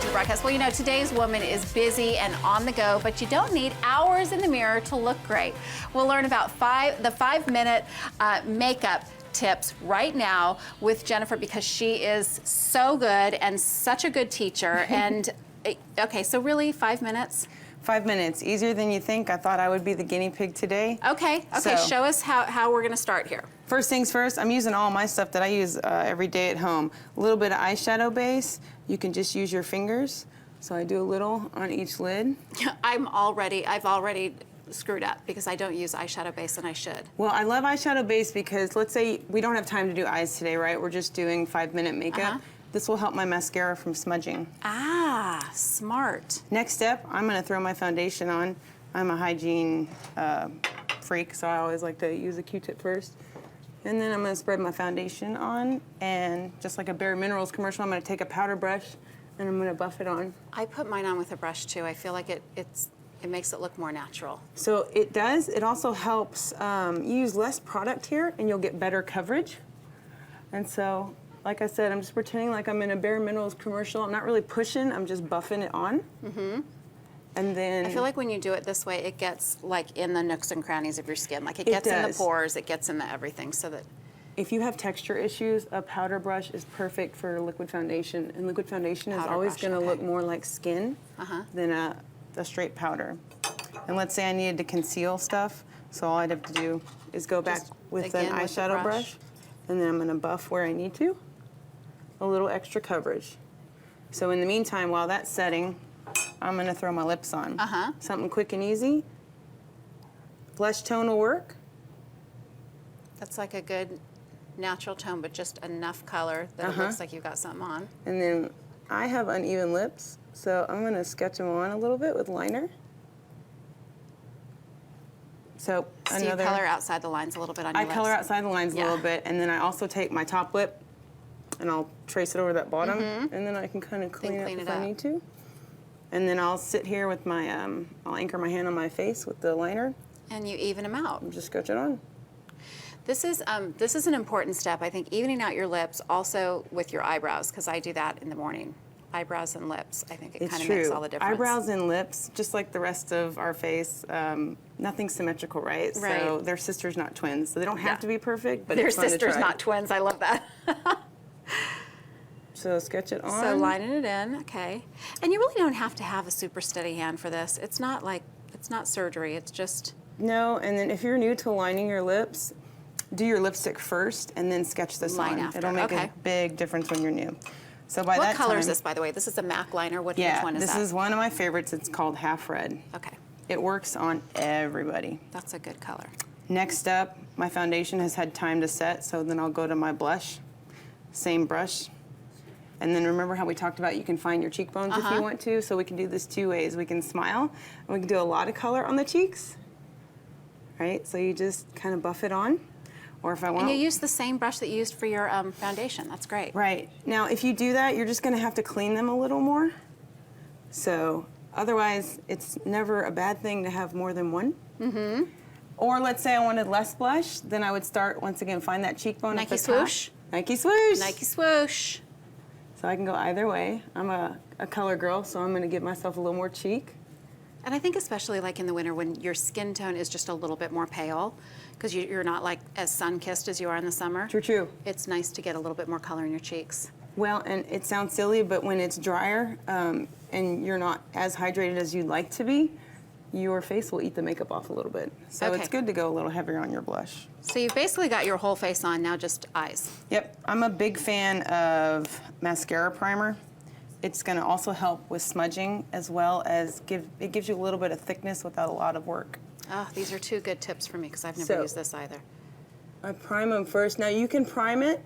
to the broadcast. Well, you know, today's woman is busy and on the go, but you don't need hours in the mirror to look great. We'll learn about the 5-minute makeup tips right now with Jennifer because she is so good and such a good teacher. And okay, so really 5 minutes? 5 minutes, easier than you think. I thought I would be the guinea pig today. Okay, So, show us how we're gonna start here. First things first, I'm using all my stuff that I use every day at home. A little bit of eyeshadow base. You can just use your fingers. So I do a little on each lid. I've already screwed up because I don't use eyeshadow base and I should. Well, I love eyeshadow base because let's say we don't have time to do eyes today, right? We're just doing 5-minute makeup. This will help my mascara from smudging. Ah, smart. Next step, I'm gonna throw my foundation on. I'm a hygiene freak, so I always like to use a Q-tip first. And then I'm gonna spread my foundation on, and just like a Bare Minerals commercial, I'm gonna take a powder brush and I'm gonna buff it on. I put mine on with a brush too. I feel like it makes it look more natural. So it does. It also helps you use less product here and you'll get better coverage. And so, like I said, I'm just pretending like I'm in a Bare Minerals commercial. I'm not really pushing, I'm just buffing it on. And then... I feel like when you do it this way, it gets like in the nooks and crannies of your skin. Like it gets in the pores, it gets in the everything so that... If you have texture issues, a powder brush is perfect for liquid foundation. And liquid foundation is always gonna look more like skin than a straight powder. And let's say I needed to conceal stuff, so all I'd have to do is go back with an eyeshadow brush, and then I'm gonna buff where I need to. A little extra coverage. So in the meantime, while that's setting, I'm gonna throw my lips on. Something quick and easy. Blush tone will work. That's like a good natural tone, but just enough color that it looks like you've got something on. And then I have uneven lips, so I'm gonna sketch them on a little bit with liner. So you color outside the lines a little bit on your lips? I color outside the lines a little bit, and then I also take my top lip and I'll trace it over that bottom, and then I can kind of clean it if I need to. And then I'll sit here with my, I'll anchor my hand on my face with the liner. And you even them out. And just sketch it on. This is an important step, I think, evening out your lips, also with your eyebrows, because I do that in the morning. Eyebrows and lips, I think it kind of makes all the difference. Eyebrows and lips, just like the rest of our face, nothing's symmetrical, right? So they're sisters, not twins. So they don't have to be perfect, but they're it's fun sisters, to try. not twins. I love that. So sketch it on. So lining it in, okay. And you really don't have to have a super steady hand for this. It's not like, it's not surgery, it's just... No, and then if you're new to lining your lips, do your lipstick first and then sketch this on. It'll make a big difference when you're new. So by that time... What color is this, by the way? This is a MAC liner. Which one is that? This is one of my favorites. It's called Half Red. Okay. It works on everybody. That's a good color. Next up, my foundation has had time to set, so then I'll go to my blush. Same brush. And then remember how we talked about you can find your cheekbones if you want to? So we can do this 2 ways. We can smile, and we can do a lot of color on the cheeks. Right? So you just kind of buff it on. Or if I want... And you use the same brush that you used for your foundation. That's great. Right. Now, if you do that, you're just going to have to clean them a little more. So otherwise, it's never a bad thing to have more than one. Or let's say I wanted less blush, then I would start, once again, find that cheekbone at the top. Nike swoosh. Nike swoosh. Nike swoosh. So I can go either way. I'm a color girl, so I'm going to give myself a little more cheek. And I think especially like in the winter when your skin tone is just a little bit more pale, because you're not like as sun-kissed as you are in the summer. True, true. It's nice to get a little bit more color in your cheeks. Well, and it sounds silly, but when it's drier and you're not as hydrated as you'd like to be, your face will eat the makeup off a little bit. So it's good to go a little heavier on your blush. So you've basically got your whole face on, now just eyes. Yep, I'm a big fan of mascara primer. It's gonna also help with smudging as well as it gives you a little bit of thickness without a lot of work. Oh, these are two good tips for me because I've never used this either. I prime them first. Now you can prime it,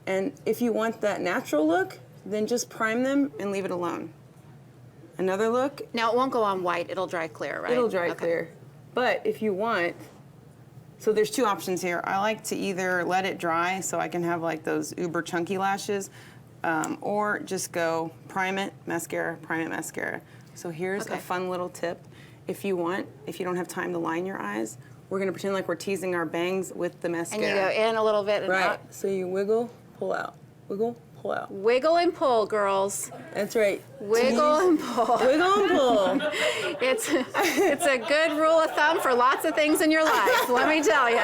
and if you want that natural look, then just prime them and leave it alone. Another look. Now it won't go on white, it'll dry clear, right? It'll dry clear. But if you want, so there's two options here. I like to either let it dry so I can have like those uber chunky lashes, or just go prime it, mascara, prime it, mascara. So here's a fun little tip. If you want, if you don't have time to line your eyes, we're gonna pretend like we're teasing our bangs with the mascara. And you go in a little bit and out. So you wiggle, pull out, wiggle, pull pull out. Wiggle and pull, girls. That's right. Wiggle and pull. Wiggle and pull. It's a good rule of thumb for lots of things in your life, let me tell you.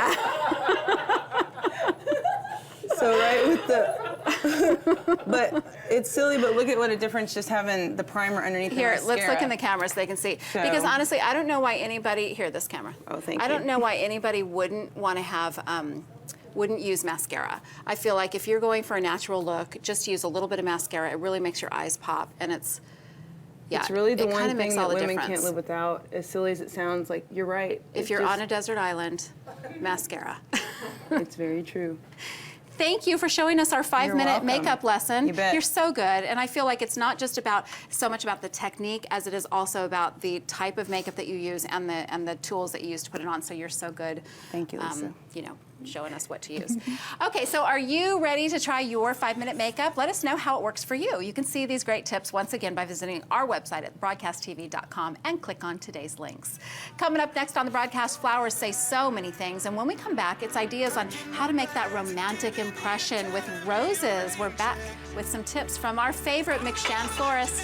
So right with the, but it's silly, but look at what a difference just having the primer underneath the mascara. Here, let's look in the camera so they can see. So, because honestly, I don't know why anybody, here, this camera. Oh, thank you. I don't know why anybody wouldn't want to have, wouldn't use mascara. I feel like if you're going for a natural look, just use a little bit of mascara. It really makes your eyes pop, and it's, yeah, it's really the it one thing that women difference. can't live without. As silly as it sounds, like, you're right. If you're on a desert island, mascara. It's very true. Thank you for showing us our 5-minute makeup lesson. You bet. You're so good. And I feel like it's not just about so much about the technique as it is also about the type of makeup that you use and the tools that you use to put it on. So you're so good. Thank you, Lisa. You know, showing us what to use. Okay, so are you ready to try your 5-minute makeup? Let us know how it works for you. You can see these great tips once again by visiting our website at broadcasttv.com and click on today's links. Coming up next on the broadcast, flowers say so many things, and when we come back, it's ideas on how to make that romantic impression with roses. We're back with some tips from our favorite McShan florist.